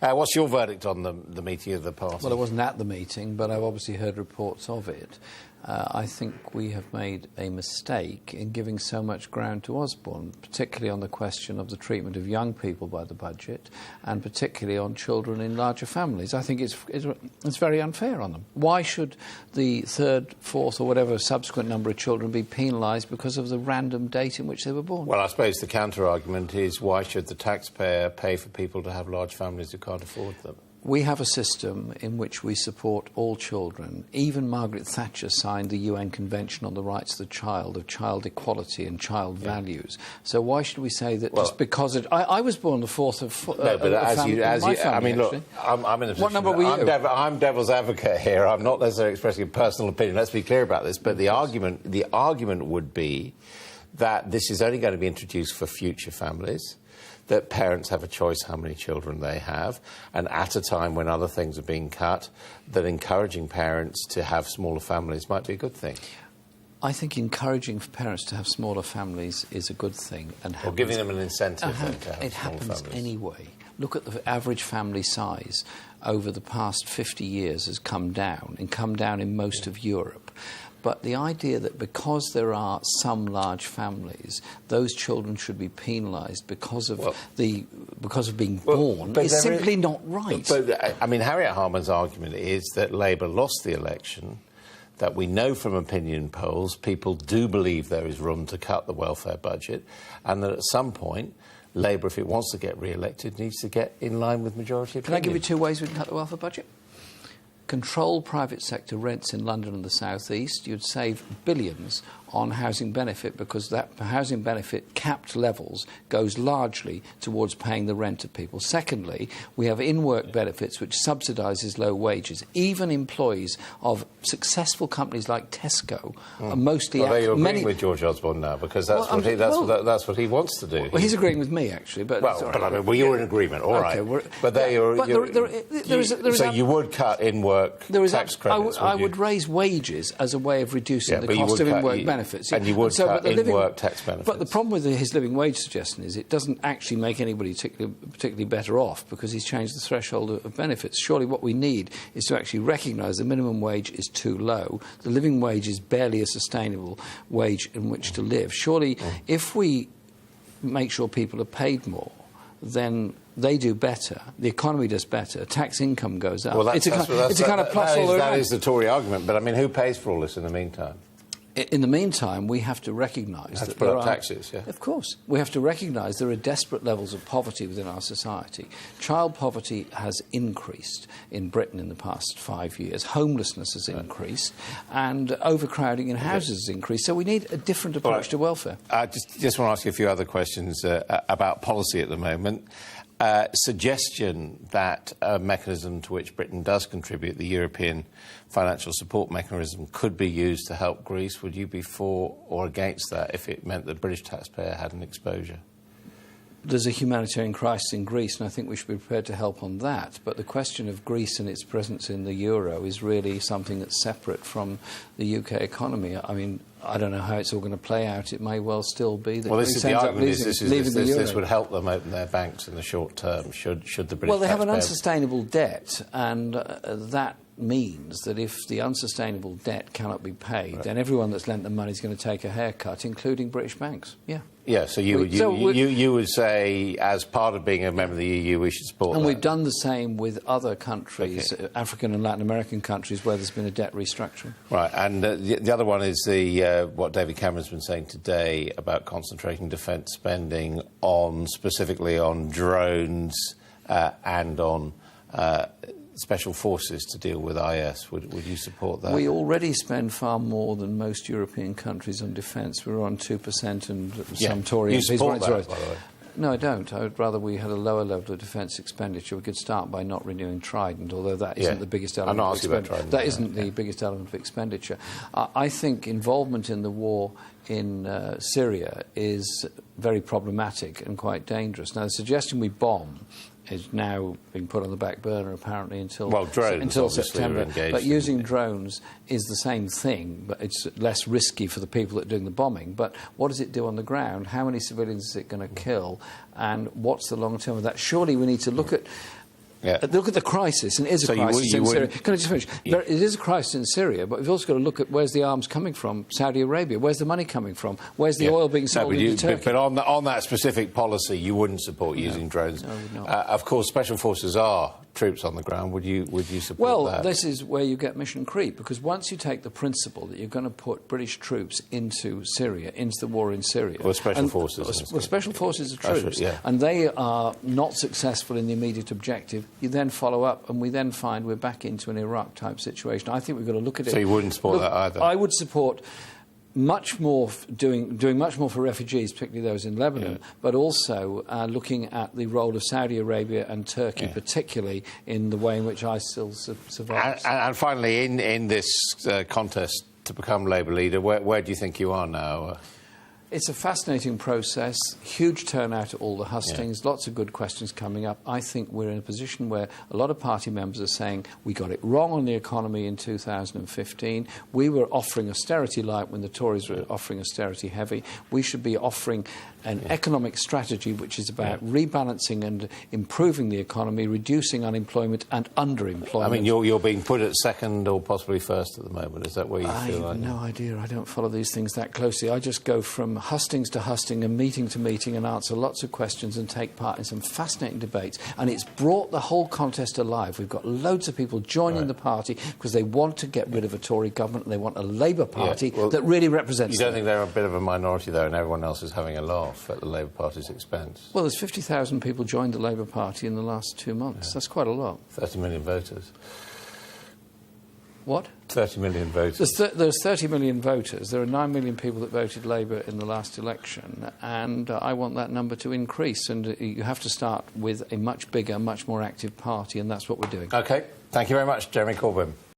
What's your verdict on the meeting of the party? Well, I wasn't at the meeting, but I've obviously heard reports of it. I think we have made a mistake in giving so much ground to Osborne, particularly on the question of the treatment of young people by the budget, and particularly on children in larger families. I think it's very unfair on them. Why should the third, fourth, or whatever subsequent number of children be penalised because of the random date in which they were born? Well, I suppose the counter-argument is, why should the taxpayer pay for people to have large families who can't afford them? We have a system in which we support all children. Even Margaret Thatcher signed the UN Convention on the Rights of the Child, of child equality and child values. So why should we say that just because it... I was born the 4th of... No, but I mean, look, I'm in a position... What number were you? I'm devil's advocate here. I'm not necessarily expressing a personal opinion. Let's be clear about this. But the argument would be that this is only going to be introduced for future families, that parents have a choice how many children they have, and at a time when other things are being cut, that encouraging parents to have smaller families might be a good thing. I think encouraging parents to have smaller families is a good thing. Or giving them an incentive to have it small happens families. Anyway. Look at the average family size over the past 50 years has come down, and come down in most of Europe. But the idea that because there are some large families, those children should be penalised because of being born is simply not right. But I mean, Harriet Harman's argument is that Labour lost the election, that we know from opinion polls people do believe there is room to cut the welfare budget, and that at some point Labour, if it wants to get re-elected, needs to get in line with majority opinion. Can I give you two ways we can cut the welfare budget? Control private sector rents in London and the South East, you'd save billions on housing benefit, because that housing benefit capped levels goes largely towards paying the rent of people. Secondly, we have in-work benefits which subsidises low wages. Even employees of successful companies like Tesco are mostly... Well, you're agreeing with George Osborne now, because that's what he wants to do. Well, he's agreeing with me, actually. But I mean, you're in agreement, all right. So you would cut in-work tax credits, I would raise wages as a way of reducing the cost of in-work benefits. And you would cut in-work tax benefits. But the problem with his living wage suggestion is it doesn't actually make anybody particularly better off, because he's changed the threshold of benefits. Surely what we need is to actually recognise the minimum wage is too low. The living wage is barely a sustainable wage in which to live. Surely if we make sure people are paid more, then they do better, the economy does better, tax income goes up. Well, it's a kind of plus all around. That is the Tory argument, but I mean, who pays for all this in the meantime? In the meantime, we have to recognise that there are taxes. Yeah, of course, we have to recognise there are desperate levels of poverty within our society. Child poverty has increased in Britain in the past 5 years. Homelessness has increased, and overcrowding in houses has increased. So we need a different approach to welfare. I just want to ask you a few other questions about policy at the moment. Suggestion that a mechanism to which Britain does contribute, the European financial support mechanism, could be used to help Greece. Would you be for or against that if it meant the British taxpayer had an exposure? There's a humanitarian crisis in Greece, and I think we should be prepared to help on that. But the question of Greece and its presence in the euro is really something that's separate from the UK economy. I mean, I don't know how it's all going to play out. It may well still be that Greece ends up leaving the euro. This would help them open their banks in the short term, should the British Well, they have an taxpayer... unsustainable debt, and that means that if the unsustainable debt cannot be paid, then everyone that's lent the money is going to take a haircut, including British banks. Yeah. Yeah, so you would say, as part of being a member of the EU, we should support that. And we've done the same with other countries, African and Latin American countries, where there's been a debt restructuring. Right, and the other one is what David Cameron's been saying today about concentrating defence spending specifically on drones and on special forces to deal with IS. Would you support that? We already spend far more than most European countries on defence. We're on 2%, and some Tory MPs... You support that, by the way? No, I don't. I would rather we had a lower level of defence expenditure. We could start by not renewing Trident, although that isn't the biggest element of expenditure. That isn't the biggest element of expenditure. I think involvement in the war in Syria is very problematic and quite dangerous. Now, the suggestion we bomb is now being put on the back burner, apparently, until September. But using drones is the same thing, but it's less risky for the people that are doing the bombing. But what does it do on the ground? How many civilians is it going to kill? And what's the long term of that? Surely we need to look at Yeah. Look at the crisis, and it is a crisis in Syria. Can I just finish? Yeah. It is a crisis in Syria, but we've also got to look at where's the arms coming from. Saudi Arabia. Where's the money coming from? Where's the oil being sold into Turkey? But on that specific policy, you wouldn't support using drones. No, we're not. Of course, special forces are troops on the ground. Would you support that? Well, this is where you get mission creep, because once you take the principle that you're going to put British troops into Syria, into the war in Syria... Well, special forces. Well, special forces are troops, and they are not successful in the immediate objective. You then follow up, and we then find we're back into an Iraq-type situation. I think we've got to look at it... So you wouldn't support that either? I would support... much more doing much more for refugees, particularly those in Lebanon, but also looking at the role of Saudi Arabia and Turkey, particularly in the way in which ISIL survives. And finally, in this contest to become Labour leader, where do you think you are now? It's a fascinating process, huge turnout at all the hustings, lots of good questions coming up. I think we're in a position where a lot of party members are saying we got it wrong on the economy in 2015. We were offering austerity light when the Tories were offering austerity heavy. We should be offering an economic strategy which is about rebalancing and improving the economy, reducing unemployment and underemployment. I mean, you're being put at second or possibly first at the moment. Is that where you feel like? I have no idea. I don't follow these things that closely. I just go from hustings to husting and meeting to meeting and answer lots of questions and take part in some fascinating debates. And it's brought the whole contest alive. We've got loads of people joining the party because they want to get rid of a Tory government and they want a Labour Party that really represents them. You don't think they're a bit of a minority, though, and everyone else is having a laugh at the Labour Party's expense? Well, there's 50,000 people joined the Labour Party in the last 2 months. That's quite a lot. 30 million voters. What? 30 million voters. There's 30 million voters. There are 9 million people that voted Labour in the last election, and I want that number to increase. And you have to start with a much bigger, much more active party, and that's what we're doing. OK. Thank you very much, Jeremy Corbyn.